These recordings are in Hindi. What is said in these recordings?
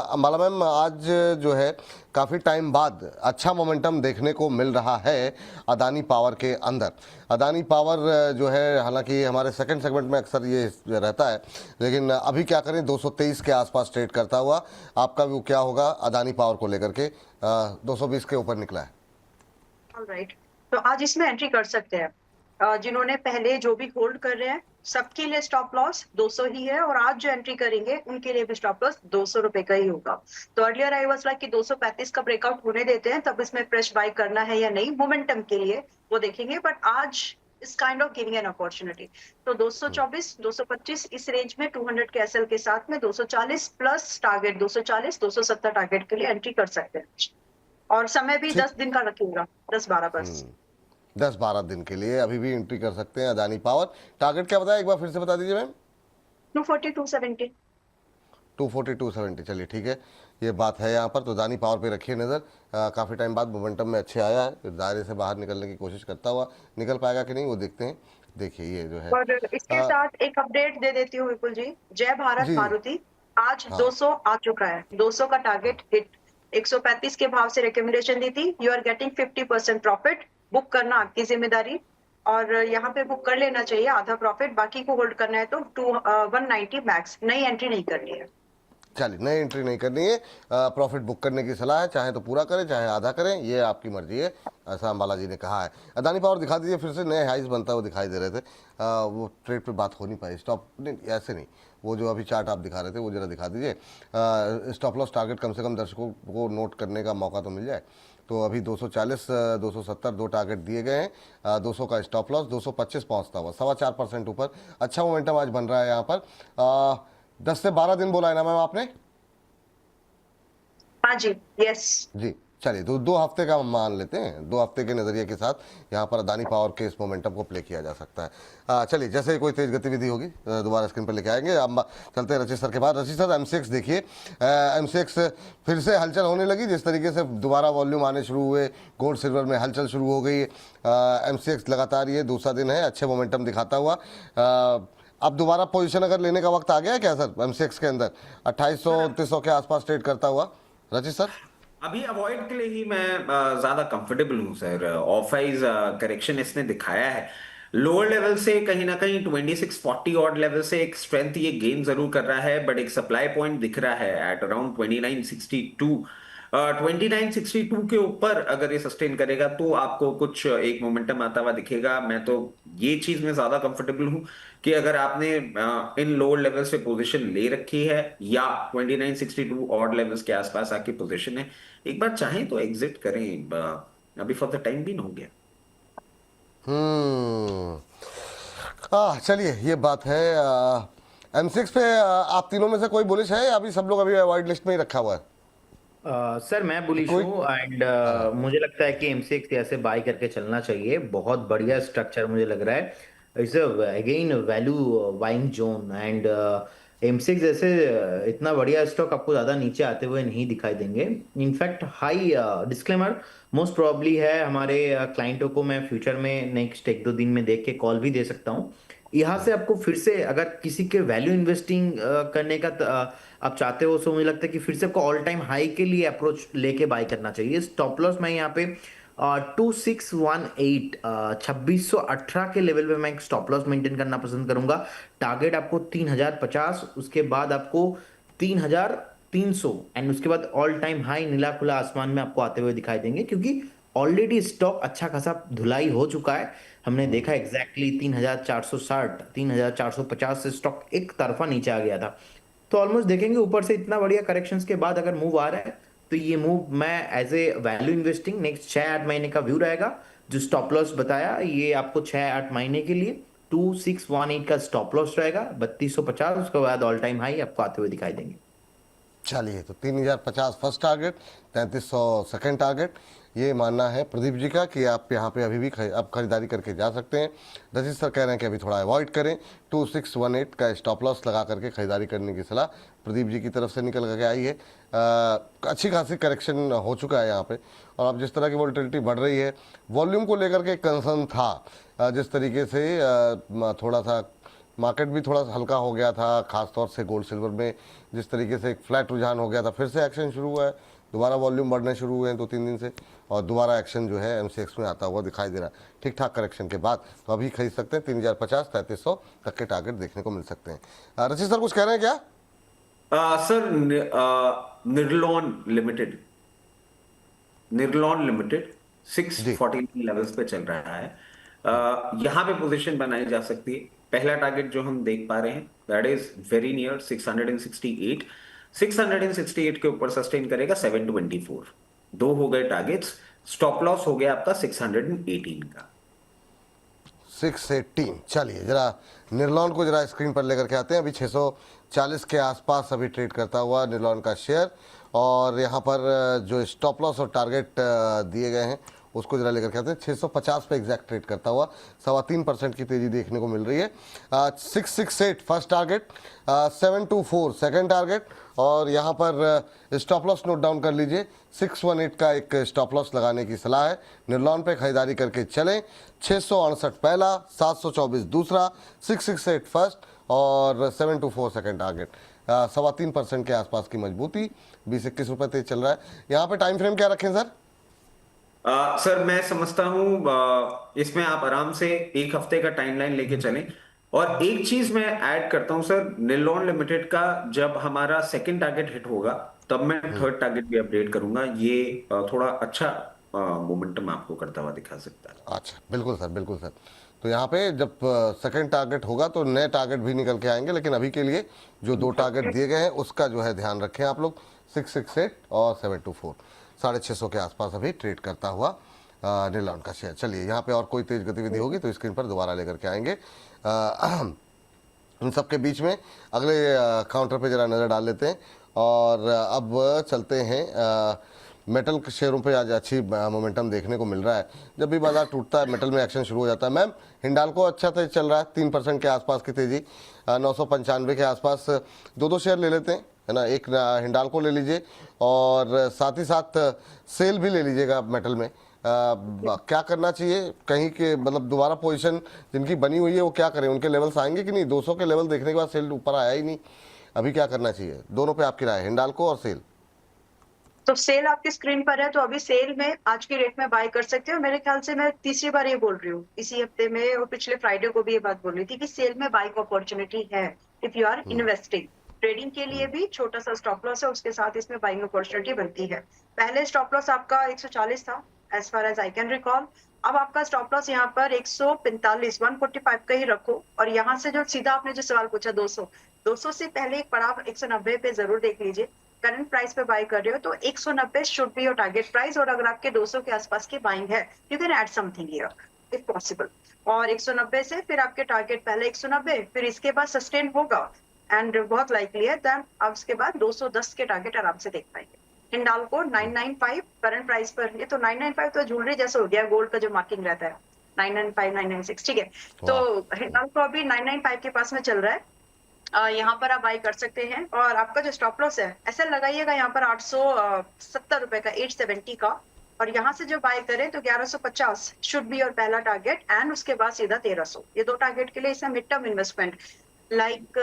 अंबाला मैम, आज जो है काफ़ी टाइम बाद अच्छा मोमेंटम देखने को मिल रहा है अदानी पावर के अंदर। अदानी पावर जो है, हालांकि हमारे सेकंड सेगमेंट में अक्सर ये रहता है, लेकिन अभी क्या करें, 223 के आसपास ट्रेड करता हुआ। आपका व्यू क्या होगा अदानी पावर को लेकर के? 220 के ऊपर निकला है। ऑलराइट, तो आज इसमें एंट्री कर सकते हैं। जिन्होंने पहले जो भी होल्ड कर रहे हैं सबके लिए स्टॉप लॉस 200 ही है, और आज जो एंट्री करेंगे उनके लिए भी स्टॉप लॉस 200 रुपए का ही होगा। तो अर्लियर आई वाज लाइक कि 235 का ब्रेकआउट होने देते हैं, तब इसमें फ्रेश बाय करना है या नहीं, मोमेंटम के लिए वो देखेंगे। बट आज इस kind of giving an opportunity, तो 224 225 इस रेंज में 200 के एसएल के साथ में 240 प्लस टारगेट 240 270 टारगेट के लिए एंट्री कर सकते हैं। और समय भी 10 दिन का रखिएगा, 10-12 बस। 10-12 दिन के लिए अभी भी एंट्री कर सकते हैं अदानी पावर। टारगेट क्या बताया, एक बार फिर से बता दीजिए मैम। 240 270। 240 270, चलिए ठीक है, ये बात है यहाँ पर। तो अदानी पावर पे रखिए नज़र। काफ़ी टाइम बाद मोमेंटम में अच्छे आया है, दायरे से बाहर निकलने की कोशिश करता हुआ, निकल पाएगा कि नहीं वो देखते हैं। देखिए ये जो है, और इसके साथ एक अपडेट दे देती हूँ विपुल जी। जय भारत जी मारुति आज हाँ 200 आ चुका है, 200 का टारगेट हिट। 135 के भाव से रिकमेंडेशन दी थी। You are getting 50% profit. Book करना आपकी जिम्मेदारी, और यहाँ पे बुक कर लेना चाहिए आधा प्रॉफिट, बाकी को होल्ड करना है तो 190 मैक्स, नई एंट्री नहीं करनी है। चलिए, नई एंट्री नहीं करनी है, प्रॉफिट बुक करने की सलाह है, चाहे तो पूरा करें चाहे आधा करें, ये आपकी मर्जी है, ऐसा अंबाला जी ने कहा है। अदानी पावर दिखा दीजिए फिर से, नए हाइज बनता हुआ दिखाई दे रहे थे। वो ट्रेड पे बात हो नहीं पाई, स्टॉप नहीं, ऐसे नहीं, वो जो अभी चार्ट आप दिखा रहे थे वो जरा दिखा दीजिए। स्टॉप लॉस टारगेट कम से कम दर्शकों को नोट करने का मौका तो मिल जाए। तो अभी 240 270 दो टारगेट दिए गए हैं, 200 का स्टॉप लॉस, 225 पहुंचता हुआ 4.25% ऊपर। अच्छा मोमेंटम आज बन रहा है यहाँ पर। 10 से 12 दिन बोला है ना मैम आपने? हाँ जी, यस जी, चलिए, तो 2 हफ्ते का मान लेते हैं। 2 हफ्ते के नज़रिए के साथ यहाँ पर अदानी पावर के इस मोमेंटम को प्ले किया जा सकता है। चलिए, जैसे ही कोई तेज गतिविधि होगी दोबारा स्क्रीन पर लेके आएंगे। अब चलते हैं रचित सर के बाद। रचित सर, M6 देखिए, M6 फिर से हलचल होने लगी, जिस तरीके से दोबारा वॉल्यूम आने शुरू हुए, गोल्ड सिल्वर में हलचल शुरू हो गई। M6 लगातार ये दूसरा दिन है अच्छे मोमेंटम दिखाता हुआ। अब दोबारा पोजीशन अगर लेने का वक्त आ गया है क्या सर M6 के अंदर? 2800 2900 के आसपास ट्रेड करता हुआ रचित सर। अभी अवॉइड के लिए ही मैं ज्यादा कंफर्टेबल हूं सर। ऑफ आइज करेक्शन इसने दिखाया है, लोअर लेवल से कहीं ना कहीं 2640 ऑड लेवल से एक स्ट्रेंथ ये गेन जरूर कर रहा है, बट एक सप्लाई पॉइंट दिख रहा है एट अराउंड 2962। 2962 के ऊपर अगर ये सस्टेन करेगा तो आपको कुछ एक मोमेंटम आता हुआ दिखेगा। मैं तो ये चीज में ज्यादा कंफर्टेबल हूं कि अगर आपने इन लोअर लेवल से पोजीशन ले रखी है या 2962 ऑड लेवल्स के आसपास आपकी पोजीशन है, एक बार चाहें तो एग्जिट करें, अभी फॉर द टाइम भी हो गया। चलिए, ये बात है। M6 पे आप तीनों में से कोई बुलिश है या अभी सब लोग अभी अवॉइड लिस्ट में ही रखा हुआ है? सर मैं बुलिश कोई हूँ, एंड मुझे लगता है कि M6 ऐसे बाय करके चलना चाहिए। बहुत बढ़िया स्ट्रक्चर मुझे लग रहा है। It's again value buying zone, and M6 जैसे इतना बढ़िया स्टॉक आपको ज़्यादा नीचे आते हुए नहीं दिखाई देंगे। In fact high disclaimer most probably है हमारे क्लाइंटों को, मैं फ्यूचर में नेक्स्ट 1-2 दिन में देख के कॉल भी दे सकता हूँ। यहाँ से आपको फिर से अगर किसी के वैल्यू इन्वेस्टिंग करने का आप चाहते हो, तो मुझे लगता है कि फिर से आपको ऑल टाइम हाई के लिए अप्रोच लेके बाय करना चाहिए। स्टॉप लॉस मैं यहाँ पे 2618 2618 के लेवल पे मैं एक स्टॉप लॉस मेंटेन करना पसंद करूंगा। टारगेट आपको 3050, उसके बाद आपको 3300, एंड उसके बाद ऑल टाइम हाई नीला खुला आसमान में आपको आते हुए दिखाई देंगे, क्योंकि ऑलरेडी स्टॉक अच्छा खासा धुलाई हो चुका है। हमने देखा एग्जैक्टली 3460 3450 से स्टॉक एक तरफा नीचे आ गया था। तो ऑलमोस्ट देखेंगे ऊपर से इतना बढ़िया करेक्शंस के बाद अगर मूव आ रहा है, तो ये मूव मैं as a value investing next 6-8 महीने का व्यू रहेगा। जो स्टॉप लॉस बताया ये आपको 6-8 महीने के लिए 2618 का स्टॉप लॉस रहेगा, 3250, उसके बाद ऑल टाइम हाई आपको आते हुए दिखाई देंगे। चलिए, तो 3050 फर्स्ट टारगेट, 3300 सेकंड टारगेट। ये मानना है प्रदीप जी का कि आप यहाँ पे अभी भी अब खरीदारी करके जा सकते हैं। रजित सर कह रहे हैं कि अभी थोड़ा अवॉइड करें। 2618 का स्टॉप लॉस लगा करके खरीदारी करने की सलाह प्रदीप जी की तरफ से निकल करके आई है। अच्छी खासी करेक्शन हो चुका है यहाँ पे, और अब जिस तरह की वोलेटिलिटी बढ़ रही है, वॉल्यूम को लेकर के कंसर्न था। जिस तरीके से थोड़ा सा मार्केट भी थोड़ा हल्का हो गया था, खासतौर से गोल्ड सिल्वर में जिस तरीके से एक फ्लैट रुझान हो गया था, फिर से एक्शन शुरू हुआ है, दोबारा वॉल्यूम बढ़ने शुरू हुए हैं 2-3 दिन से, और दोबारा एक्शन जो है एमसीएक्स में आता हुआ दिखाई दे रहा है ठीक ठाक करेक्शन के बाद। तो अभी खरीद सकते हैं 3050 3300 तक के टारगेट देखने को मिल सकते हैं। रचित सर कुछ कह रहे हैं क्या? सर निर्लॉन लिमिटेड जी 649 लेवल्स पे चल रहा है। यहाँ पे पोजीशन बनाई जा सकती है। पहला टारगेट जो हम देख पा रहे हैं दैट इज वेरी नियर 668। 668 के ऊपर सस्टेन करेगा 724। दो हो गए टारगेट्स। स्टॉप लॉस हो गया आपका 618 का। 618। चलिए जरा निर्लॉन को जरा स्क्रीन पर लेकर के आते हैं। अभी 640 के आसपास अभी ट्रेड करता हुआ निर्लॉन का शेयर, और यहाँ पर जो स्टॉप लॉस और टारगेट दिए गए हैं उसको जरा लेकर के आते हैं। 650 पे एग्जैक्ट ट्रेड करता हुआ 3.25% की तेजी देखने को मिल रही है। 668 फर्स्ट टारगेट, 724 सेकंड टारगेट, और यहाँ पर स्टॉप लॉस नोट डाउन कर लीजिए। 618 का एक स्टॉप लॉस लगाने की सलाह है। निर्लॉन पे खरीदारी करके चलें। 668 पहला, 724 दूसरा, 668 फर्स्ट और 724 सेकंड टारगेट। 3.25% के आसपास की मजबूती, 20-21 रुपये तेज चल रहा है। यहाँ पे टाइम फ्रेम क्या रखें सर? सर मैं समझता हूं इसमें आप आराम से एक हफ्ते का टाइमलाइन लेके चलें। और एक चीज मैं ऐड करता हूं सर, निर्लॉन लिमिटेड का जब हमारा सेकंड टारगेट हिट होगा तब मैं थर्ड टारगेट भी अपडेट करूंगा। ये थोड़ा अच्छा मोमेंटम आपको करता हुआ दिखा सकता है। अच्छा बिल्कुल सर, बिल्कुल सर। तो यहाँ पे जब सेकंड टारगेट होगा तो नए टारगेट भी निकल के आएंगे, लेकिन अभी के लिए जो 2 टारगेट दिए गए हैं उसका जो है ध्यान रखें आप लोग। 668 और 724, 650 के आसपास अभी ट्रेड करता हुआ निर्लॉन का शेयर। चलिए यहाँ पे और कोई तेज गतिविधि होगी तो स्क्रीन पर दोबारा लेकर के आएंगे। इन सब के बीच में अगले काउंटर पे जरा नज़र डाल लेते हैं, और अब चलते हैं मेटल के शेयरों पे आज अच्छी मोमेंटम देखने को मिल रहा है। जब भी बाजार टूटता है मेटल में एक्शन शुरू हो जाता है। मैम हिंडाल्को अच्छा तेज चल रहा है, 3% के आसपास की तेजी, 995 के आसपास। 2 शेयर ले लेते हैं, है ना। एक हिंडाल्को ले लीजिए और साथ ही साथ सेल भी ले लीजिएगा मेटल में। क्या करना चाहिए कहीं के, मतलब दोबारा पोजीशन जिनकी बनी हुई है वो क्या करें? उनके लेवल्स आएंगे कि नहीं? 200 के लेवल देखने के बाद सेल ऊपर आया ही नहीं, अभी क्या करना चाहिए? दोनों पे आपकी राय, हिंडाल्को और सेल। तो सेल आपकी स्क्रीन पर है, तो अभी सेल में आज की रेट में बाय कर सकते हो। मेरे ख्याल से मैं तीसरी बार ये बोल रही हूँ इसी हफ्ते में, और पिछले फ्राइडे को भी ये बात बोल रही थी कि सेल में बाइंग अपॉर्चुनिटी है if you are investing. Trading के लिए भी छोटा सा स्टॉप लॉस है, उसके साथ इसमें बाइंग अपॉर्चुनिटी बनती है। पहले स्टॉप लॉस आपका 140 था as far as I can recall. अब आपका स्टॉप लॉस यहाँ पर 145 145 का ही रखो, और यहाँ से जो सीधा आपने जो सवाल पूछा 200 से पहले एक पड़ाव 190 पे जरूर देख लीजिए। करंट प्राइस पे बाय कर रहे हो तो 190 should be your target price, और अगर आपके 200 के आसपास की बाइंग है you can add something here if possible. और 190 से फिर आपके टारगेट पहले 190, फिर इसके बाद सस्टेन होगा एंड बहुत लाइकली है, देन अब उसके बाद 210 के टारगेट आराम से देख पाएंगे। हिंडाल्को 995 करंट प्राइस पर, ये तो 995 तो ज्वेलरी जैसा हो गया, गोल्ड का जो मार्किंग रहता है 995 996, ठीक है। तो हिंडाल्को अभी 995 के पास में चल रहा है। यहाँ पर आप बाई कर सकते हैं, और आपका जो स्टॉप लॉस है ऐसा लगाइएगा यहाँ पर 870 रुपए का, 870 का, और यहाँ से जो बाय करें तो 1150 शुड बी और पहला टारगेट, एंड उसके बाद सीधा 1300। ये 2 टारगेट के लिए इसमें मिड टर्म इन्वेस्टमेंट लाइक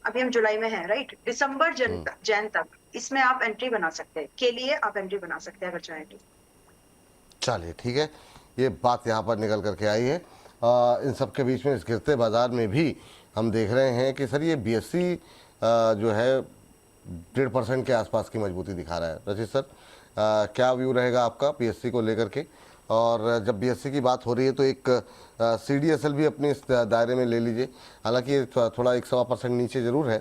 अभी हम जुलाई में हैं राइट, दिसंबर जैन तक इसमें आप एंट्री बना सकते हैं, के लिए आप एंट्री बना सकते हैं अगर चाहें तो। चलिए ठीक है, ये बात यहाँ पर निकल करके आई है। इन सब के बीच में इस गिरते बाजार में भी हम देख रहे हैं कि सर ये बीएससी जो है 1.5% के आसपास की मजबूती दिखा रहा है। रचित सर क्या व्यू रहेगा आपका बीएससी को लेकर के? और जब बीएससी की बात हो रही है तो एक सीडीएसएल भी अपने इस दायरे में ले लीजिए। हालांकि ये थोड़ा 1.25% नीचे ज़रूर है,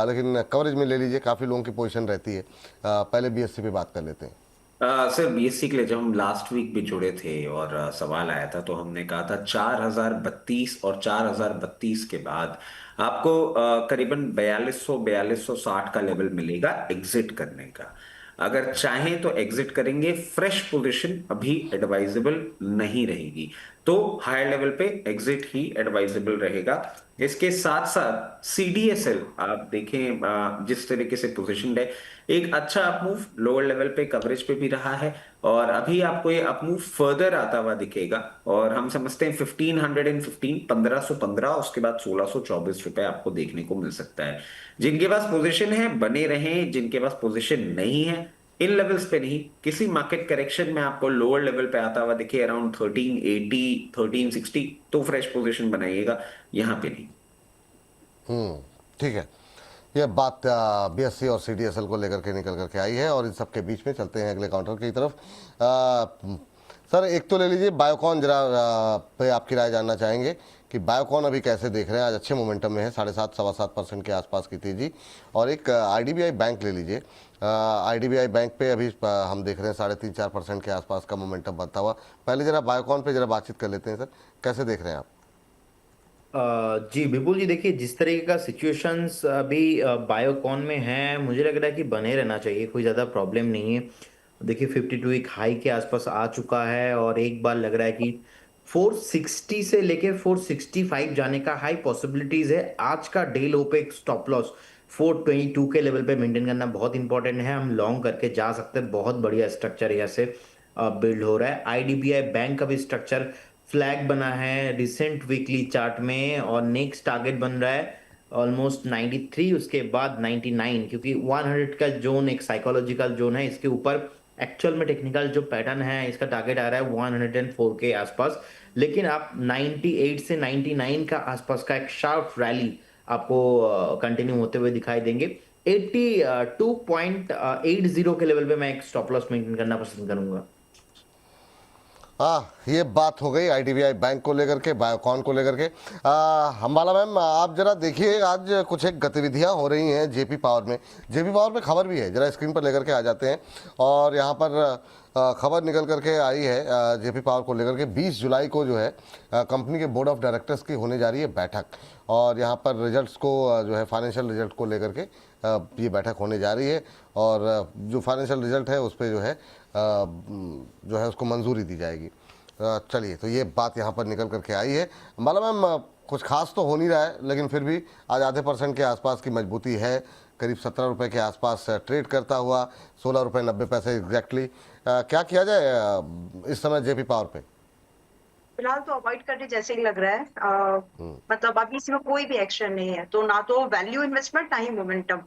लेकिन कवरेज में ले लीजिए, काफ़ी लोगों की पोजीशन रहती है। पहले बीएससी पे बात कर लेते हैं। सर बीएससी के लिए जब हम लास्ट वीक भी जुड़े थे और सवाल आया था तो हमने कहा था 4032 और 4032 के बाद आपको करीबन 4260 का लेवल मिलेगा एग्जिट करने का। अगर चाहें तो एग्जिट करेंगे, फ्रेश पोजीशन अभी एडवाइजेबल नहीं रहेगी। तो हायर लेवल पे एग्जिट ही एडवाइजेबल रहेगा। इसके साथ साथ CDSL आप देखें जिस तरीके से पोजिशनड है, एक अच्छा अपमूव लोअर लेवल पे कवरेज पे भी रहा है, और अभी आपको ये अपमूव फर्दर आता हुआ दिखेगा। और हम समझते हैं 1515, 1515, उसके बाद 1624 रुपए आपको देखने को मिल सकता है। जिनके पास पोजीशन है बने रहें, जिनके पास पोजीशन नहीं है इन लेवल्स पे नहीं, किसी मार्केट करेक्शन में आपको लोअर लेवल पे आता हुआ दिखे अराउंड 1380, 1360, तो फ्रेश पोजीशन बनाइएगा, यहाँ पे नहीं। ठीक है। ये बात BSE और CDSL को लेकर के निकल करके आई है, और इन सब के बीच में चलते हैं अगले काउंटर की तरफ। सर एक तो ले लीजिए बायोकॉन, जरा पे आपकी राय जानना चाहेंगे कि बायोकॉन अभी कैसे देख रहे हैं। आज अच्छे मोमेंटम में है, 7.5 सवा 7% के आसपास की तेजी। और एक IDBI बैंक ले लीजिए, IDBI बैंक पे अभी हम देख रहे हैं 3.5-4% के आसपास का मोमेंटम बनता हुआ। पहले जरा बायोकॉन पे जरा बातचीत कर लेते हैं सर, कैसे देख रहे हैं आप? जी विपुल जी, देखिए जिस तरीके का सिचुएशंस अभी बायोकॉन में है, मुझे लग रहा है कि बने रहना चाहिए, कोई ज़्यादा प्रॉब्लम नहीं है। देखिए 52 एक हाई के आसपास आ चुका है, और एक बार लग रहा है कि 460 से लेके 465 जाने का हाई पॉसिबिलिटीज है। आज का डे लो पे एक स्टॉप लॉस 422 के लेवल पे मेंटेन करना बहुत इंपॉर्टेंट है। हम लॉन्ग करके जा सकते हैं, बहुत बढ़िया स्ट्रक्चर यहाँ से बिल्ड हो रहा है। IDBI बैंक का भी स्ट्रक्चर फ्लैग बना है रिसेंट वीकली चार्ट में, और नेक्स्ट टारगेट बन रहा है ऑलमोस्ट 93, उसके बाद 99, क्योंकि 100 का जोन एक साइकोलॉजिकल जोन है। इसके ऊपर एक्चुअल में टेक्निकल जो पैटर्न है, इसका टारगेट आ रहा है 104 के आसपास। लेकिन आप 98 से 99 का आसपास का एक शार्प रैली आपको कंटिन्यू होते हुए दिखाई देंगे। 82.80 के लेवल पे मैं एक स्टॉप लॉस मेंटेन करना पसंद करूंगा। हाँ, ये बात हो गई IDBI बैंक को लेकर के, बायोकॉन को लेकर के। हम्बाला मैम, आप जरा देखिए, आज कुछ एक गतिविधियां हो रही हैं JP पावर में। JP पावर में खबर भी है, जरा स्क्रीन पर लेकर के आ जाते हैं। और यहाँ पर खबर निकल करके आई है JP पावर को लेकर के, 20 जुलाई को जो है कंपनी के बोर्ड ऑफ डायरेक्टर्स की होने जा रही है बैठक। और यहाँ पर रिजल्ट्स को जो है फाइनेंशियल रिजल्ट को लेकर के ये बैठक होने जा रही है, और जो फाइनेंशियल रिजल्ट है उस पर जो है उसको मंजूरी दी जाएगी। चलिए, तो ये बात यहाँ पर निकल करके आई है। मतलब मैम कुछ खास तो हो नहीं रहा है, लेकिन फिर भी आज आधे % के आसपास की मजबूती है, करीब 17 रुपये के आसपास ट्रेड करता हुआ, 16 रुपये 90 पैसे एग्जैक्टली। क्या किया जाए इस समय JP पावर पे? फिलहाल तो अवॉइड करने जैसे ही लग रहा है। मतलब अभी इसमें कोई भी एक्शन नहीं है, तो ना तो वैल्यू इन्वेस्टमेंट ना ही मोमेंटम।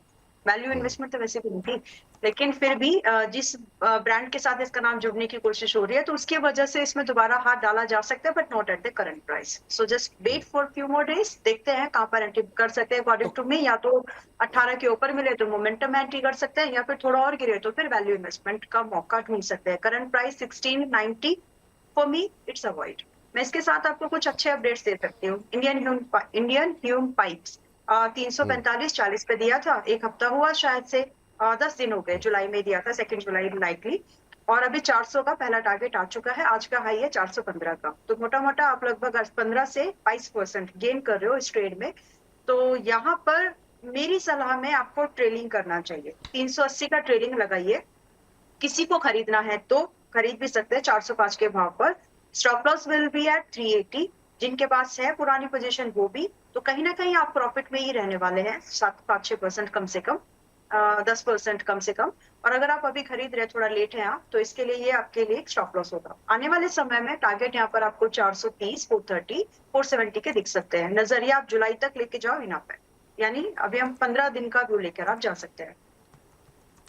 वैल्यू इन्वेस्टमेंट तो वैसे भी नहीं थी, लेकिन फिर भी जिस ब्रांड के साथ इसका नाम जुड़ने की कोशिश हो रही है, तो उसकी वजह से इसमें दोबारा हाथ डाला जा सकता है, but not at the current price. So just wait for few more days, देखते हैं कहाँ पर एंट्री कर सकते हैं। अकॉर्डिंग टू मी, या तो 18 के ऊपर मिले तो मोमेंटम में एंट्री कर सकते हैं, या फिर थोड़ा और गिरे तो फिर वैल्यू इन्वेस्टमेंट का मौका ढूंढ सकते हैं। Current price 1690, for me it's avoid. मैं इसके साथ आपको कुछ अच्छे अपडेट्स दे सकती हूँ। इंडियन ह्यूम पाइप्स 345.40 पे दिया था, एक हफ्ता हुआ शायद से, 10 दिन हो गए। जुलाई में दिया था, 2 जुलाई लाइकली, और अभी 400 का पहला टारगेट आ चुका है। आज का हाई है 415 का, तो मोटा मोटा आप लगभग 15 से 22% गेन कर रहे हो इस ट्रेड में। तो यहाँ पर मेरी सलाह में आपको ट्रेडिंग करना चाहिए। 380 का ट्रेडिंग लगाइए, किसी को खरीदना है तो खरीद भी सकते हैं 405 के भाव पर। Stop loss will be at 380, जिनके पास है पुरानी पोजीशन वो भी, तो कहीं ना कहीं आप प्रॉफिट में ही रहने वाले हैं, 7-5-6% कम से कम, 10% कम से कम। और अगर आप अभी खरीद रहे, थोड़ा लेट हैं आप, तो इसके लिए ये आपके लिए एक स्टॉप लॉस होगा। आने वाले समय में टारगेट यहाँ पर आपको 430, 430, 470 के दिख सकते हैं। नजरिया आप जुलाई तक लेके जाओ यहाँ पे, यानी अभी हम 15 दिन का व्यू लेकर आप जा सकते हैं।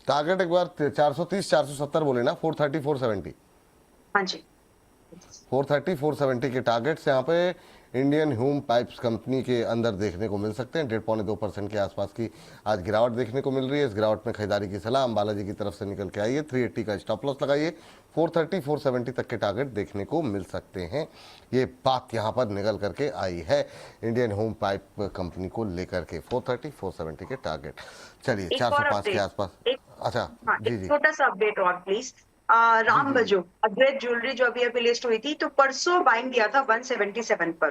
टारगेट एक बार 430 470 बोले ना, 430 470? हाँ जी, 430 470 के टारगेट्स यहाँ पे इंडियन ह्यूम पाइप्स कंपनी के अंदर देखने को मिल सकते हैं। 1.5-2% के आसपास की आज गिरावट देखने को मिल रही है। इस गिरावट में खरीदारी की सलाह अंबाला जी की तरफ से निकल के आई है। 380 का स्टॉप लॉस लगाइए, 430 470 तक के टारगेट देखने को मिल सकते हैं। ये बात यहाँ पर निकल करके आई है इंडियन ह्यूम पाइप कंपनी को लेकर के, 430 470 के टारगेट। चलिए, एक और 405 के update, आसपास। अच्छा, हाँ, जी एक जी, छोटा सा अपडेट और प्लीज। राम बजो अद्वैत ज्वेलरी जो अभी लिस्ट हुई थी, तो परसों बाइंग दिया था 177 पर,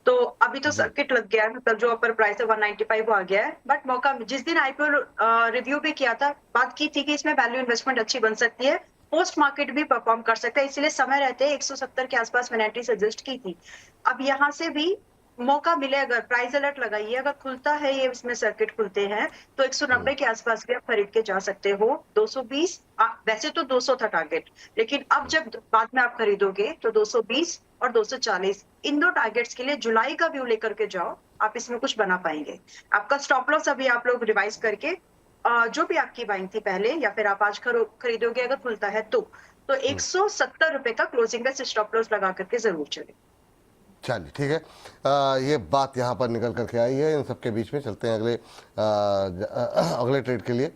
तो अभी तो सर्किट लग गया है, मतलब जो अपर प्राइस है 195 आ गया है। बट मौका, जिस दिन IPO रिव्यू भी किया था, बात की थी कि इसमें वैल्यू इन्वेस्टमेंट अच्छी बन सकती है, पोस्ट मार्केट भी परफॉर्म कर सकता है, इसीलिए समय रहते 170 के आसपास मैंने एंट्री सजेस्ट की थी। अब यहाँ से भी मौका मिले, अगर प्राइस अलर्ट लगाइए, अगर खुलता है ये, इसमें सर्किट खुलते हैं तो 190 के आसपास भी आप खरीद के जा सकते हो। 220 वैसे तो 200 था टारगेट, लेकिन अब जब बाद में आप खरीदोगे तो 220 और 240 इन दो टारगेट्स के लिए जुलाई का व्यू लेकर के जाओ, आप इसमें कुछ बना पाएंगे। आपका स्टॉप लॉस अभी आप लोग रिवाइज करके जो भी आपकी बाइंग थी पहले, या फिर आप आज खरीदोगे अगर खुलता है तो 170 रुपए का क्लोजिंग बेस स्टॉप लॉस लगा करके जरूर चले। चलिए ठीक है, ये बात यहाँ पर निकल करके आई है। इन सबके बीच में चलते हैं अगले ट्रेड के लिए।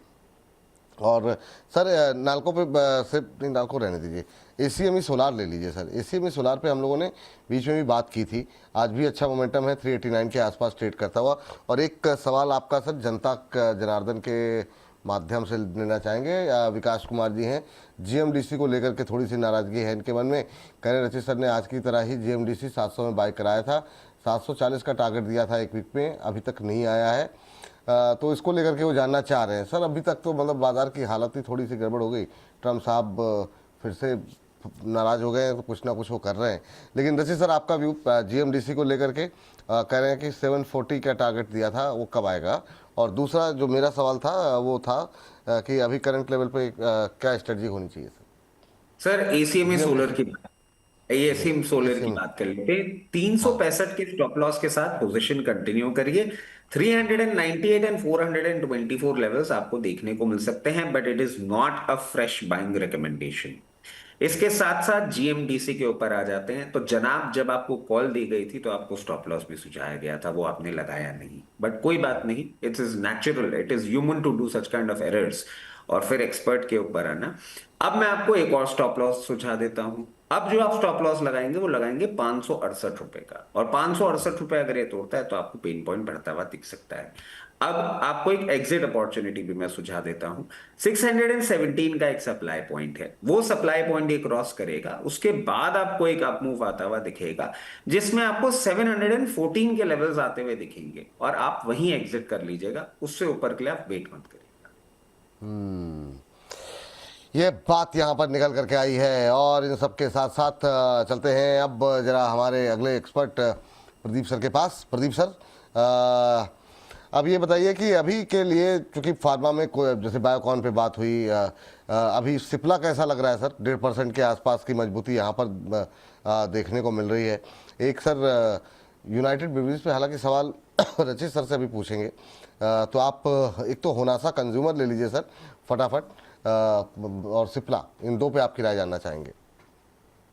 और सर नाल्को पे सिर्फ नहीं, नाल्को रहने दीजिए, एसीएमई सोलार ले लीजिए सर। एसीएमई सोलार पे हम लोगों ने बीच में भी बात की थी, आज भी अच्छा मोमेंटम है, 389 के आसपास ट्रेड करता हुआ। और एक सवाल आपका सर जनता जनार्दन के माध्यम से लेना चाहेंगे। विकास कुमार जी हैं, जीएमडीसी को लेकर के थोड़ी सी नाराजगी है इनके मन में। कह रहे रचित सर ने आज की तरह ही जीएमडीसी 700 में बाय कराया था, 740 का टारगेट दिया था एक वीक में, अभी तक नहीं आया है। तो इसको लेकर के वो जानना चाह रहे हैं सर। अभी तक तो मतलब बाजार की हालत ही थोड़ी सी गड़बड़ हो गई, ट्रम्प साहब फिर से नाराज हो गए हैं, तो कुछ ना कुछ वो कर रहे हैं। लेकिन रचित सर आपका व्यू जीएमडीसी को लेकर के, कह रहे हैं कि 740 का टारगेट दिया था, वो कब आएगा? और दूसरा जो मेरा सवाल था वो था कि अभी करंट लेवल पे क्या स्ट्रेटजी होनी चाहिए सर? सर एसीएमए सोलर की एसीएम सोलर की ACM बात कर लेते हैं। 365 के स्टॉप लॉस के साथ पोजीशन कंटिन्यू करिए। 398 एंड 424 लेवल्स आपको देखने को मिल सकते हैं, but it is not a fresh buying recommendation. इसके साथ साथ जीएमडीसी के ऊपर आ जाते हैं। तो जनाब, जब आपको कॉल दी गई थी तो आपको स्टॉप लॉस भी सुझाया गया था, वो आपने लगाया नहीं, बट कोई बात नहीं, it is natural, it is human to do such kind of errors और फिर एक्सपर्ट के ऊपर आना। अब मैं आपको एक और स्टॉप लॉस सुझा देता हूं। अब जो आप स्टॉप लॉस लगाएंगे वो लगाएंगे 568 रुपए का, और 568 रुपए अगर ये तोड़ता है तो आपको पेन पॉइंट बढ़ता हुआ दिख सकता है। अब आपको एक एग्जिट अपॉर्चुनिटी भी मैं सुझा देता हूं। 617 का एक सप्लाई पॉइंट है, वो सप्लाई पॉइंट ये क्रॉस करेगा, उसके बाद आपको एक अप मूव आता हुआ दिखेगा, जिसमें आपको 714 के लेवल्स आते हुए दिखेंगे, और आप वहीं एग्जिट कर लीजिएगा, उससे ऊपर के लिए आप वेट मत करिएगा। ये बात यहाँ पर निकल करके आई है। और इन सब के साथ साथ चलते हैं अब जरा हमारे अगले एक्सपर्ट प्रदीप सर के पास। प्रदीप सर, अब ये बताइए कि अभी के लिए, चूंकि फार्मा में जैसे बायोकॉन पे बात हुई, अभी सिप्ला कैसा लग रहा है सर? 1.5% के आसपास की मजबूती यहाँ पर देखने को मिल रही है। एक सर यूनाइटेड ब्रेवरीज पे हालांकि सवाल रचित सर से अभी पूछेंगे, तो आप एक तो होनासा कंज्यूमर ले लीजिए सर फटाफट, और सिप्ला, इन दो पे आपकी राय जानना चाहेंगे।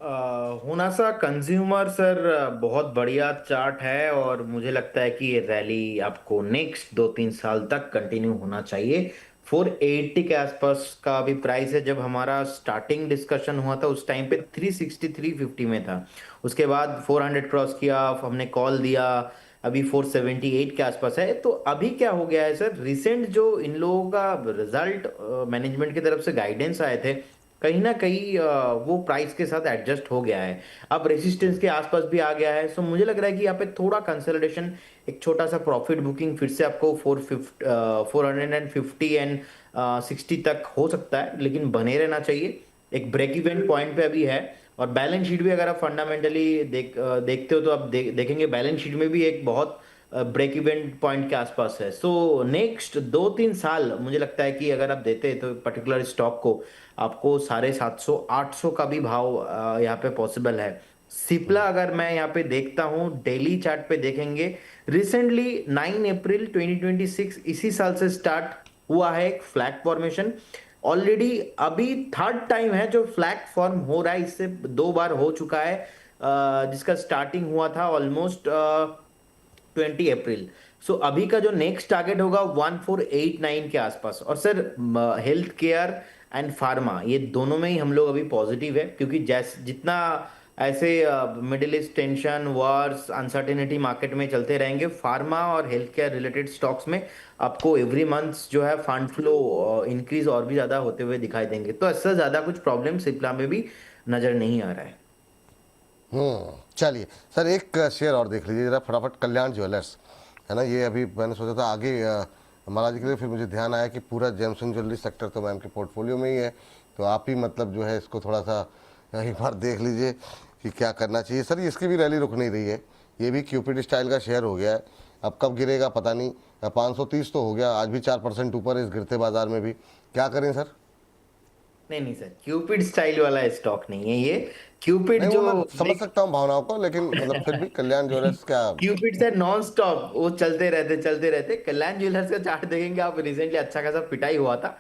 होनासा कंज्यूमर सर बहुत बढ़िया चार्ट है, और मुझे लगता है कि ये रैली आपको नेक्स्ट 2-3 साल तक कंटिन्यू होना चाहिए। 480 के आसपास का अभी प्राइस है। जब हमारा स्टार्टिंग डिस्कशन हुआ था उस टाइम पे 360-350 में था, उसके बाद 400 क्रॉस किया, हमने कॉल दिया, अभी 478 के आसपास है। तो अभी क्या हो गया है सर, रिसेंट जो इन लोगों का रिजल्ट मैनेजमेंट की तरफ से गाइडेंस आए थे, कहीं ना कहीं वो प्राइस के साथ एडजस्ट हो गया है, अब रेसिस्टेंस के आसपास भी आ गया है। सो मुझे लग रहा है कि यहाँ पे थोड़ा कंसोलिडेशन, एक छोटा सा प्रॉफिट बुकिंग फिर से आपको 450 एंड 60 तक हो सकता है, लेकिन बने रहना चाहिए। एक ब्रेक इवन पॉइंट पे अभी है, और बैलेंस शीट भी अगर आप फंडामेंटली देखते हो तो आप देखेंगे बैलेंस शीट में भी एक बहुत ब्रेक इवन पॉइंट के आसपास है। सो नेक्स्ट 2-3 साल मुझे लगता है कि अगर आप देते हैं तो पर्टिकुलर स्टॉक को, आपको 750-800 का भी भाव यहाँ पे पॉसिबल है। सिप्ला अगर मैं यहाँ पे देखता हूँ, डेली चार्ट पे देखेंगे, रिसेंटली 9 अप्रैल 2026 इसी साल से स्टार्ट हुआ है एक फ्लैग फॉर्मेशन। ऑलरेडी अभी थर्ड टाइम है जो फ्लैग फॉर्म हो रहा है, इससे 2 बार हो चुका है, जिसका स्टार्टिंग हुआ था ऑलमोस्ट 20 अप्रैल। सो अभी का जो नेक्स्ट टारगेट होगा 1489 के आसपास। और sir health care and pharma, ये दोनों में ही हम लोग अभी पॉजिटिव है, क्योंकि जैसे जितना ऐसे middle east tension, Wars, uncertainty market में चलते रहेंगे, फार्मा और हेल्थ केयर रिलेटेड स्टॉक्स में आपको एवरी मंथ जो है फंड फ्लो इंक्रीज और भी ज्यादा होते हुए दिखाई देंगे। तो ऐसा ज्यादा कुछ प्रॉब्लम सिप्ला में भी नजर नहीं आ रहा है। चलिए सर, एक शेयर और देख लीजिए जरा फटाफट, कल्याण ज्वेलर्स है ना, ये अभी मैंने सोचा था आगे महाराज के लिए, फिर मुझे ध्यान आया कि पूरा जेम्स एंड ज्वेलरी सेक्टर तो मैम के पोर्टफोलियो में ही है, तो आप ही मतलब जो है इसको थोड़ा सा एक बार देख लीजिए कि क्या करना चाहिए सर। इसकी भी रैली रुक नहीं रही है, ये भी क्यूपिड स्टाइल का शेयर हो गया है, अब कब गिरेगा पता नहीं। 530 तो हो गया, आज भी 4% ऊपर है इस गिरते बाजार में भी। क्या करें सर? नहीं सर, क्यूपिड स्टाइल वाला स्टॉक नहीं है ये। क्यूपिड नहीं जो वो मैं समझ सकता हूँ भावनाओं को, लेकिन मतलब फिर भी कल्याण ज्वेलर्स क्या। क्यूपिड से नॉन स्टॉप वो चलते रहते। कल्याण ज्वेलर्स का चार्ट देखेंगे आप, रिसेंटली अच्छा खासा पिटाई हुआ था,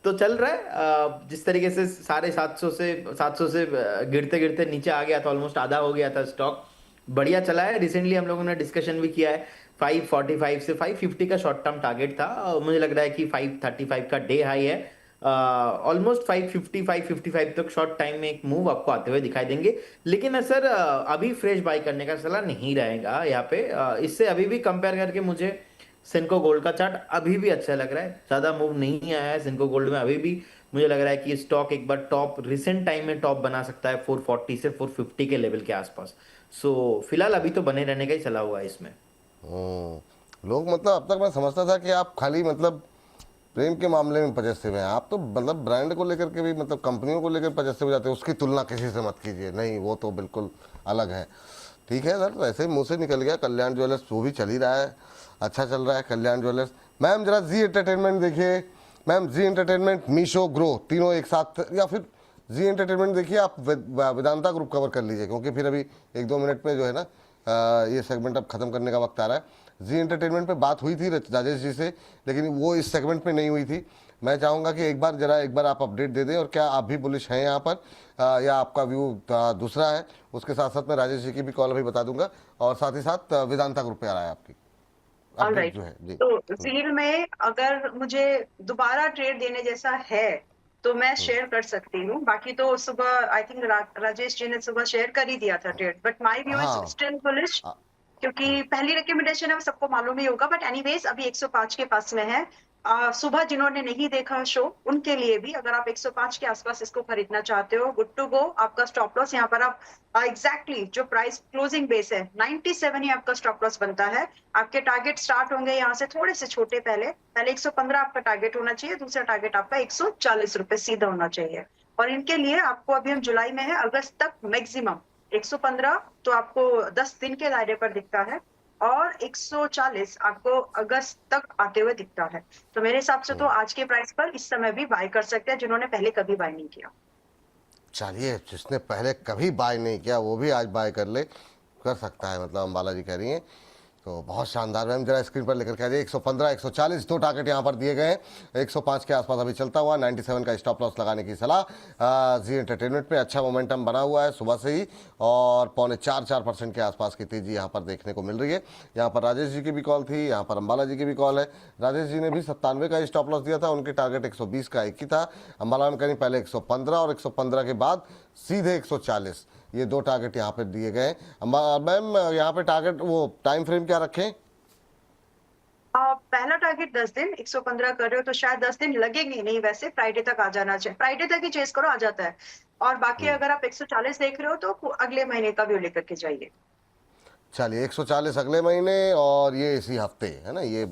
तो चल रहा है जिस तरीके से 750 से गिरते गिरते नीचे आ गया था, ऑलमोस्ट आधा हो गया था स्टॉक, बढ़िया चला है। रिसेंटली हम लोगों ने डिस्कशन भी किया है, 545 से 550 का शॉर्ट टर्म टारगेट था, मुझे लग रहा है कि 535 का डे हाई है। ऑलमोस्ट 550 555 तक शॉर्ट टाइम में एक मूव आपको आते हुए दिखाई देंगे। लेकिन सर अभी फ्रेश बाय करने का सलाह नहीं रहेगा यहाँ पे। इससे अभी भी कंपेयर करके मुझे सिनको गोल्ड का चार्ट अभी भी अच्छा लग रहा है, ज्यादा मूव नहीं आया है सिनको गोल्ड में अभी भी। मुझे लग रहा है कि स्टॉक एक बार टॉप रिसेंट टाइम में टॉप बना सकता है 440 से 450 के लेवल के आसपास। सो फिलहाल अभी तो बने रहने का ही सलाह हुआ है इसमें। लोग मतलब अब तक मैं समझता था कि आप खाली मतलब प्रेम के मामले में पजेसिव हैं, आप तो मतलब ब्रांड को लेकर के भी मतलब कंपनियों को लेकर पजेसिव हो जाते हैं। उसकी तुलना किसी से मत कीजिए, नहीं वो तो बिल्कुल अलग है। ठीक है सर, ऐसे ही मुंह से निकल गया। कल्याण ज्वेलर्स वो भी चल ही रहा है, अच्छा चल रहा है कल्याण ज्वेलर्स। मैम जरा जी एंटरटेनमेंट देखिए, मैम जी एंटरटेनमेंट, मीशो, ग्रो तीनों एक साथ, या फिर जी एंटरटेनमेंट देखिए आप, वेदांता ग्रुप कवर कर लीजिए, क्योंकि फिर अभी 1-2 मिनट में जो है ना ये सेगमेंट अब खत्म करने का वक्त आ रहा है। जी एंटरटेनमेंट पे बात हुई थी राजेश जी से, लेकिन वो इस सेगमेंट में नहीं हुई थी। मैं चाहूँगा कि एक बार आप अपडेट दे दें, और क्या आप भी बुलिश हैं यहाँ पर या आपका व्यू दूसरा है। उसके साथ साथ मैं राजेश जी की भी कॉल अभी बता दूंगा, और साथ ही साथ वेदांता ग्रुप पे आ रहा है आपकी अपडेट ऑलराइट, जो है जी। तो जील में अगर मुझे दोबारा ट्रेड देने जैसा है तो मैं शेयर कर सकती हूँ। बाकी तो सुबह आई थिंक राजेश जी ने सुबह शेयर कर ही दिया था trade, but my view is हाँ स्टिल बुलिश, क्योंकि पहली रिकमेंडेशन है वो सबको मालूम ही होगा। बट एनीवेज अभी 105 के पास में है। सुबह जिन्होंने नहीं देखा शो उनके लिए भी, अगर आप 105 के आसपास इसको खरीदना चाहते हो, गुड टू गो। आपका स्टॉप लॉस यहाँ पर आप एग्जैक्टली जो प्राइस क्लोजिंग बेस है 97 ही आपका स्टॉप लॉस बनता है। आपके टारगेट स्टार्ट होंगे यहाँ से थोड़े से छोटे, पहले 115 आपका टारगेट होना चाहिए, दूसरा टारगेट आपका 140 रुपए सीधा होना चाहिए। और इनके लिए आपको, अभी हम जुलाई में है, अगस्त तक मैक्सिमम 115 तो आपको 10 दिन के दायरे पर दिखता है, और 140 आपको अगस्त तक आते हुए दिखता है। तो मेरे हिसाब से तो आज के प्राइस पर इस समय भी बाय कर सकते हैं जिन्होंने पहले कभी बाय नहीं किया। चलिए, जिसने पहले कभी बाय नहीं किया वो भी आज बाय कर ले, कर सकता है, मतलब हम बालाजी कह रही हैं। तो बहुत शानदार। मैम जरा स्क्रीन पर लेकर के आ जाइए। 115 140 दो टारगेट यहाँ पर दिए गए हैं। 105 के आसपास अभी चलता हुआ 97 का स्टॉप लॉस लगाने की सलाह। जी एंटरटेनमेंट पे अच्छा मोमेंटम बना हुआ है सुबह से ही, और 3.25-4% के आसपास की तेजी यहाँ पर देखने को मिल रही है। यहाँ पर राजेश जी की भी कॉल थी, यहाँ पर अंबाला जी की भी कॉल है। राजेश जी ने भी 97 का स्टॉप लॉस दिया था, उनके टारगेट 120 का एक ही था। अंबाला में कहीं पहले 115 और 115 के बाद सीधे 140, ये दो टारगेट यहाँ पे दिए गए। मैम यहाँ पे टारगेट वो टाइम फ्रेम क्या रखें? पहला टारगेट 10 दिन, 115 कर रहे हो तो शायद 10 दिन लगेंगे नहीं, वैसे फ्राइडे तक आ जाना चाहिए, फ्राइडे तक ही चेस करो, आ जाता है। और बाकी अगर आप 140 देख रहे हो तो अगले महीने का व्यू लेकर के जाइए। चलिए 140 अगले महीने, और ये इसी हफ्ते है ना, ये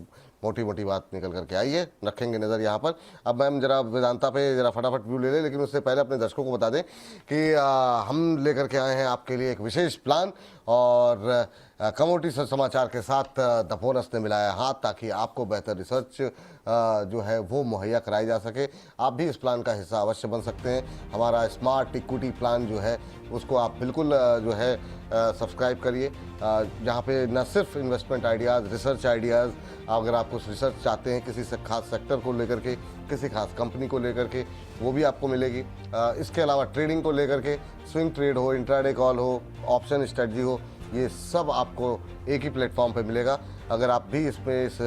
मोटी मोटी बात निकल करके आई है, रखेंगे नज़र यहाँ पर। अब मैम जरा वेदांता पे जरा फटाफट व्यू ले लें, लेकिन उससे पहले अपने दर्शकों को बता दें कि हम लेकर के आए हैं आपके लिए एक विशेष प्लान, और कमोडिटी समाचार के साथ द बोनस ने मिलाया हाथ, ताकि आपको बेहतर रिसर्च जो है वो मुहैया कराई जा सके। आप भी इस प्लान का हिस्सा अवश्य बन सकते हैं। हमारा स्मार्ट इक्विटी प्लान जो है उसको आप बिल्कुल जो है सब्सक्राइब करिए, जहाँ पे न सिर्फ इन्वेस्टमेंट आइडियाज़, रिसर्च आइडियाज़, अगर आप कुछ रिसर्च चाहते हैं किसी से खास सेक्टर को लेकर के, किसी खास कंपनी को लेकर के, वो भी आपको मिलेगी। इसके अलावा ट्रेडिंग को लेकर के, स्विंग ट्रेड हो, इंट्राडे कॉल हो, ऑप्शन स्ट्रेटजी हो, ये सब आपको एक ही प्लेटफॉर्म पे मिलेगा। अगर आप भी इसमें इस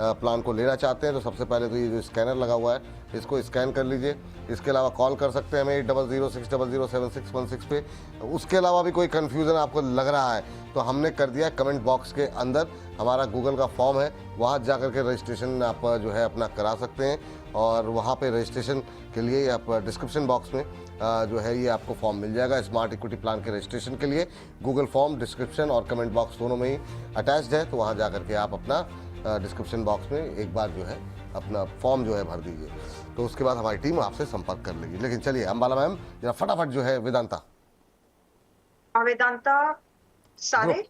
प्लान को लेना चाहते हैं तो सबसे पहले तो ये जो स्कैनर लगा हुआ है इसको स्कैन कर लीजिए। इसके अलावा कॉल कर सकते हैं हमें 8006007616 पे। उसके अलावा भी कोई कन्फ्यूज़न आपको लग रहा है तो हमने कर दिया कमेंट बॉक्स के अंदर, हमारा गूगल का फॉर्म है, वहाँ जा कर के रजिस्ट्रेशन आप जो है अपना करा सकते हैं। और वहाँ पे रजिस्ट्रेशन के लिए आप डिस्क्रिप्शन बॉक्स में जो है ये आपको फॉर्म मिल जाएगा। स्मार्ट इक्विटी प्लान के रजिस्ट्रेशन के लिए गूगल फॉर्म डिस्क्रिप्शन और कमेंट बॉक्स दोनों में ही अटैच्ड है, तो वहाँ जा कर के आप अपना डिस्क्रिप्शन बॉक्स में एक बार जो है अपना फॉर्म जो है भर दीजिए। तो उसके बाद हमारी टीम आपसे संपर्क कर लेगी। लेकिन चलिए अंबाला मैम जरा फटाफट जो है वेदांता वेदांता सारे ग्रुप,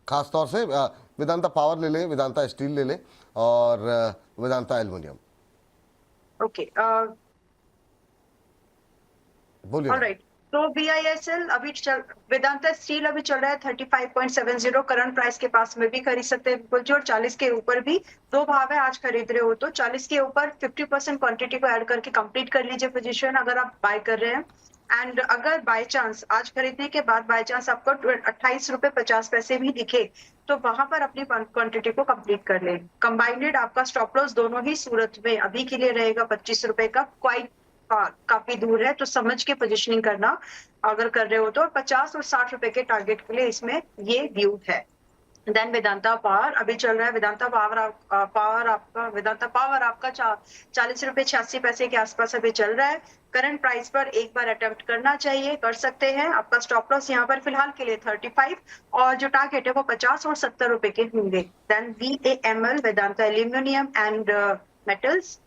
खास तौर से वेदांता पावर ले लें, वेदांता स्टील ले लें और वेदांता एल्युमिनियम। ओके, बोलिए। ऑलराइट। तो BISL अभी चल, वेदांता स्टील अभी चल रहा है 35.70, करंट प्राइस के पास में भी खरीद सकते हैं बिल्कुल जी, और 40 के ऊपर भी दो भाव है। आज खरीद रहे हो तो 40 के ऊपर 50% क्वांटिटी को ऐड करके कंप्लीट कर लीजिए पोजीशन अगर आप बाय कर रहे हैं। एंड अगर बाय चांस आज खरीदने के बाद बाय चांस आपको 28.50 रुपए भी दिखे तो वहां पर अपनी क्वांटिटी को कंप्लीट कर ले। कंबाइंडेड आपका स्टॉप लॉस दोनों ही सूरत में अभी के लिए रहेगा 25 रुपए का, क्वाइट काफी दूर है तो समझ के पोजीशनिंग करना अगर कर रहे हो तो। 50 और 60 रुपए के टारगेट के लिए इसमें ये व्यू है। देन वेदांता पावर अभी चल रहा है, वेदांता पावर आपका 40.86 रुपए के आसपास अभी चल रहा है। करंट प्राइस पर एक बार अटेम्प्ट करना चाहिए, कर सकते हैं। आपका स्टॉप लॉस यहाँ पर फिलहाल के लिए 35 और जो टारगेट है वो 50 और 70 रुपए के होंगे। Then VAML Vedanta aluminium and metals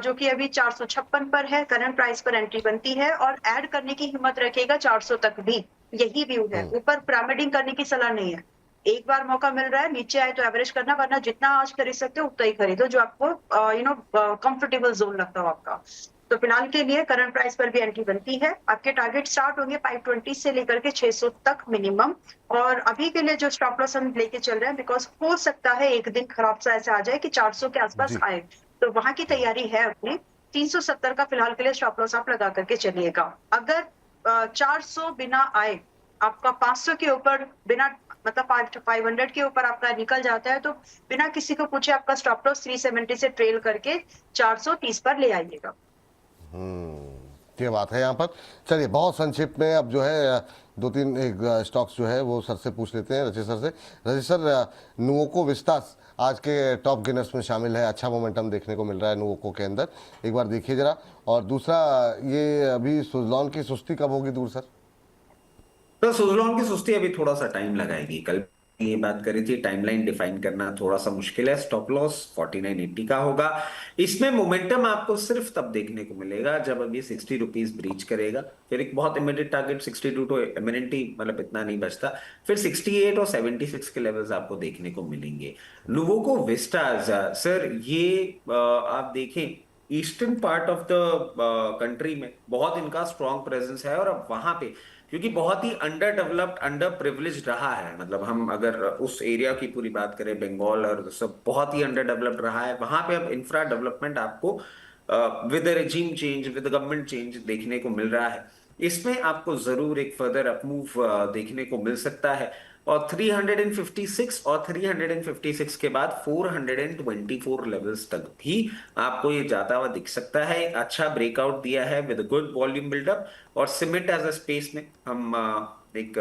जो कि अभी 456 पर है, करंट प्राइस पर एंट्री बनती है और ऐड करने की हिम्मत रखेगा 400 तक भी, यही व्यू है। ऊपर पिरामिडिंग करने की सलाह नहीं है, एक बार मौका मिल रहा है नीचे आए तो एवरेज करना, वरना जितना आज खरीद सकते हो उतना ही खरीदो जो आपको कंफर्टेबल जोन लगता हो आपका। तो फिलहाल के लिए करंट प्राइस पर भी एंट्री बनती है। आपके टारगेट स्टार्ट होंगे 520 से लेकर के 600 तक मिनिमम। और अभी के लिए जो स्टॉप लॉस हम लेके चल रहे हैं, बिकॉज हो सकता है एक दिन खराब सा ऐसा आ जाए कि 400 के आसपास जी। आए, तो वहां की तैयारी है अपनी। 370 का फिलहाल के लिए स्टॉप लॉस आप लगा करके चलिएगा। अगर 400 बिना आए, आपका 500 के ऊपर बिना मतलब 500 के ऊपर आपका निकल जाता है तो बिना किसी को पूछे आपका स्टॉप लॉस 370 से ट्रेल करके 430 पर ले आइएगा। ये बात है यहाँ पर। चलिए बहुत संक्षिप्त में अब जो है दो तीन एक स्टॉक्स जो है वो सर से पूछ लेते हैं, रजत सर से। रजत सर, नुवोको विस्टास आज के टॉप गेनर्स में शामिल है, अच्छा मोमेंटम देखने को मिल रहा है नुवोको के अंदर, एक बार देखिए जरा। और दूसरा ये अभी सुज़लॉन की सुस्ती कब होगी दूर सर? तो सुज़लॉन की सुस्ती अभी थोड़ा सा टाइम लगाएगी। कल ये बात करी थी, टाइमलाइन डिफाइन करना थोड़ा सा मुश्किल है। स्टॉप लॉस 49.80 का होगा। इसमें मोमेंटम आपको सिर्फ तब देखने को मिलेगा जब अभी 60 रुपीज ब्रीच करेगा, फिर एक बहुत इमीडिएट टारगेट 62 तो इमिनेंटली मतलब इतना नहीं बचता, फिर 68 और 76 के लेवल्स आपको देखने को मिलेंगे। नुवोको विस्टास सर, ये आप देखें eastern part of the country में बहुत इनका स्ट्रॉन्ग प्रेजेंस है, और अब वहां पे क्योंकि बहुत ही अंडर डेवलप्ड अंडर प्रिविलेज रहा है, मतलब हम अगर उस एरिया की पूरी बात करें, बंगाल और सब बहुत ही अंडर डेवलप्ड रहा है, वहां पे अब इंफ्रा डेवलपमेंट आपको with regime change with government change देखने को मिल रहा है। इसमें आपको जरूर एक फर्दर अपमूव देखने को मिल सकता है। और 356 और 356 के बाद 424 लेवल्स तक भी आपको ये जाता हुआ दिख सकता है। एक अच्छा ब्रेकआउट दिया है विद गुड वॉल्यूम बिल्डअप, और सीमेंट एज अ स्पेस में हम एक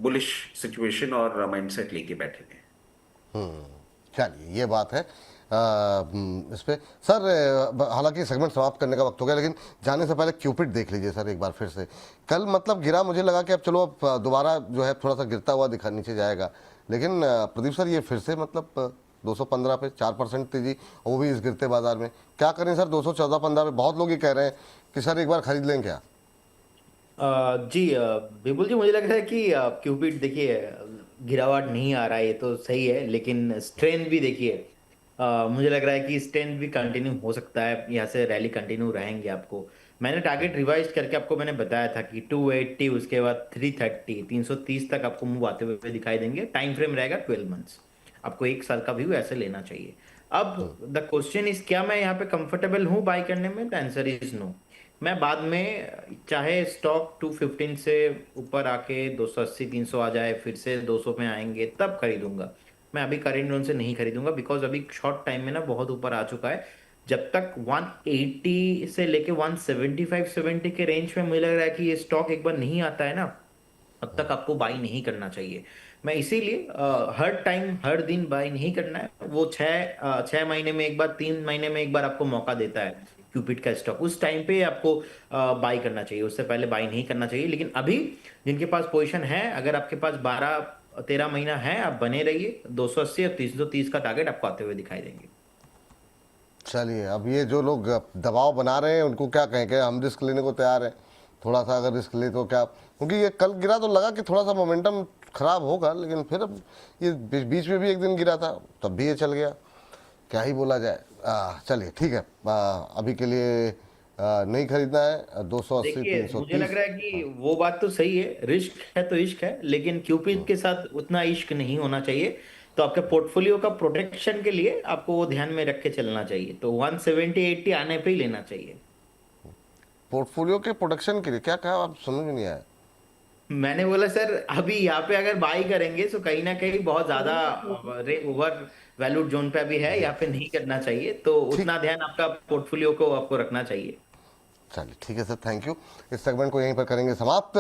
बुलिश सिचुएशन और माइंडसेट लेके बैठे हैं। चलिए ये बात है इस पे सर। हालांकि सेगमेंट समाप्त करने का वक्त हो गया, लेकिन जाने से पहले क्यूपिड देख लीजिए सर एक बार फिर से। कल मतलब गिरा, मुझे लगा कि अब चलो अब दोबारा जो है थोड़ा सा गिरता हुआ दिखा नीचे जाएगा, लेकिन प्रदीप सर ये फिर से मतलब 215 पे 4% तेजी, वो भी इस गिरते बाजार में। क्या करें सर 214-15 पे? बहुत लोग ये कह रहे हैं कि सर एक बार खरीद लें क्या? जी बिल्कुल जी, मुझे लग रहा है कि क्यूपिड देखिए गिरावट नहीं आ रहा है, ये तो सही है, लेकिन स्ट्रेंथ भी देखिए मुझे लग रहा है कि स्ट्रेंथ भी कंटिन्यू हो सकता है, यहाँ से रैली कंटिन्यू रहेंगे। आपको मैंने टारगेट रिवाइज करके आपको मैंने बताया था कि 280, उसके बाद 330, 330 तक आपको मूव आते हुए दिखाई देंगे। टाइम फ्रेम रहेगा 12 मंथ्स, आपको एक साल का व्यू ऐसे लेना चाहिए। अब द क्वेश्चन इज, क्या मैं यहाँ पे कंफर्टेबल हूँ बाई करने में? The answer is no. मैं बाद में चाहे स्टॉक 215 से ऊपर आके 280 300 आ जाए, फिर से 200 में आएंगे तब खरीदूंगा। मैं अभी करेंट जोन से नहीं खरीदूंगा, बिकॉज अभी शॉर्ट टाइम में ना बहुत ऊपर आ चुका है। जब तक 180 से लेके 175-70 के रेंज में मुझे लग रहा है कि ये स्टॉक एक बार नहीं आता है ना, तब तक आपको बाई नहीं करना चाहिए। मैं इसीलिए हर टाइम हर दिन बाई नहीं करना है। वो 6 महीने में एक बार, 3 महीने में एक बार आपको मौका देता है क्यूपिड का स्टॉक, उस टाइम पे आपको बाई करना चाहिए, उससे पहले बाई नहीं करना चाहिए। लेकिन अभी जिनके पास पोजीशन है, अगर आपके पास 12-13 महीना है, आप बने रहिए। 280 और 330 का टारगेट आपको आते हुए दिखाई देंगे। चलिए, अब ये जो लोग दबाव बना रहे हैं उनको क्या कहें कि हम रिस्क लेने को तैयार हैं, थोड़ा सा अगर रिस्क ले तो क्या, क्योंकि ये कल गिरा तो लगा कि थोड़ा सा मोमेंटम खराब होगा, लेकिन फिर अब ये बीच में भी एक दिन गिरा था तब भी ये चल गया, क्या ही बोला जाए। चलिए ठीक है, अभी के लिए नहीं खरीदना है, 280 देखिए मुझे लग 330। रहा है कि वो बात तो सही है, रिस्क है तो इश्क है, लेकिन क्यूपिड के साथ उतना इश्क नहीं होना चाहिए। तो आपके पोर्टफोलियो का प्रोटेक्शन के लिए आपको वो ध्यान में रख के चलना चाहिए, तो 170-80 आने पे ही लेना चाहिए। पोर्टफोलियो के प्रोडक्शन के लिए क्या कहा, आप समझ में नहीं आया। मैंने बोला सर अभी यहाँ पे अगर बाई करेंगे तो कहीं ना कहीं बहुत ज्यादा ओवर वैल्यूड जोन पे अभी है, यहाँ पे नहीं करना चाहिए, तो ठीक, उतना ध्यान आपका पोर्टफोलियो को आपको रखना चाहिए। चलिए ठीक है सर, थैंक यू। इस सेगमेंट को यहीं पर करेंगे समाप्त।